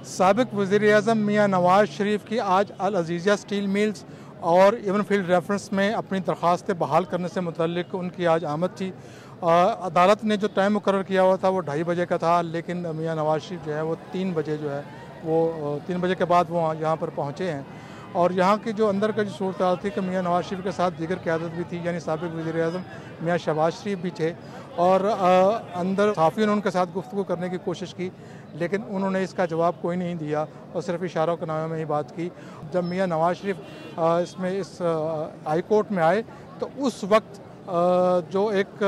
साबिक वज़ीर-ए-आज़म मियाँ नवाज़ शरीफ की आज अल अज़ीज़िया स्टील मिल्स और इवन फील्ड रेफरेंस में अपनी दरख्वास्तें बहाल करने से मुतल्लिक उनकी आज आमद थी। अदालत ने जो टाइम मुकर्रर किया हुआ था वो 2:30 बजे का था, लेकिन मियाँ नवाज़ शरीफ जो है वो 3 बजे जो है वो 3 बजे के बाद वो यहाँ पर पहुँचे हैं। और यहाँ की जो अंदर का जो सूरत थी कि मियाँ नवाज़ शरीफ के साथ दीगर क़यादत भी थी, यानी साबिक वज़ीर-ए-आज़म मियाँ शहबाज शरीफ भी थे। और अंदर सहाफ़ियों ने उनके साथ गुफ्तगू करने की कोशिश की, लेकिन उन्होंने इसका जवाब कोई नहीं दिया और सिर्फ इशारों के नामे में ही बात की। जब मियाँ नवाज़ शरीफ इस हाई कोर्ट में आए तो उस वक्त जो एक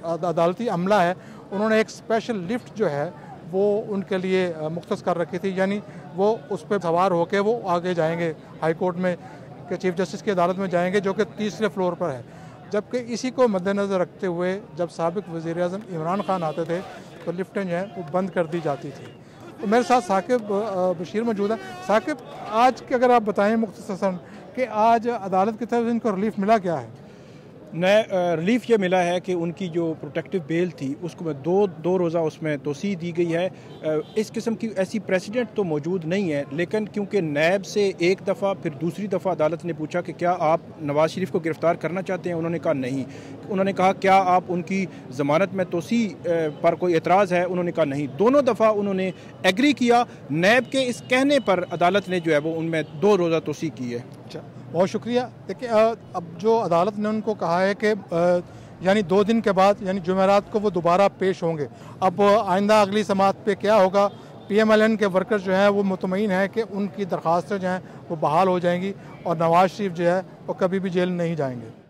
अदालती अमला है, उन्होंने एक स्पेशल लिफ्ट जो है वो उनके लिए मुख्तस कर रखी थी, यानी वो उस पर सवार होकर वो आगे जाएंगे हाई कोर्ट में कि चीफ जस्टिस की अदालत में जाएंगे, जो कि तीसरे फ्लोर पर है। जबकि इसी को मद्देनज़र रखते हुए जब साबिक वज़ीर-ए-आज़म इमरान खान आते थे तो लिफ्टें जो हैं वो बंद कर दी जाती थी। तो मेरे साथ साकिब बशीर मौजूद है। साकिब, आज के अगर आप बताएं मुख्तसरन कि आज अदालत की तरफ से इनको रिलीफ मिला क्या है? रिलीफ ये मिला है कि उनकी जो प्रोटेक्टिव बेल थी उसको में दो रोज़ा उसमें तोसी दी गई है। इस किस्म की ऐसी प्रेसिडेंट तो मौजूद नहीं है, लेकिन क्योंकि नैब से एक दफ़ा फिर दूसरी दफ़ा अदालत ने पूछा कि क्या आप नवाज़ शरीफ को गिरफ़्तार करना चाहते हैं, उन्होंने कहा नहीं। उन्होंने कहा क्या आप उनकी ज़मानत में तोसी पर कोई एतराज़ है, उन्होंने कहा नहीं। दोनों दफ़ा उन्होंने एग्री किया। नैब के इस कहने पर अदालत ने जो है वो उनमें 2 रोज़ा तोसी की है। अच्छा, बहुत शुक्रिया। देखिए, अब जो अदालत ने उनको कहा है कि यानी 2 दिन के बाद यानी जुमेरात को वो दोबारा पेश होंगे। अब आइंदा अगली समाअत पे क्या होगा, PMLN के वर्कर्स जो हैं वो मुतमईन हैं कि उनकी दरख्वास्तें जो हैं वो बहाल हो जाएंगी और नवाज़ शरीफ जो है वो कभी भी जेल नहीं जाएंगे।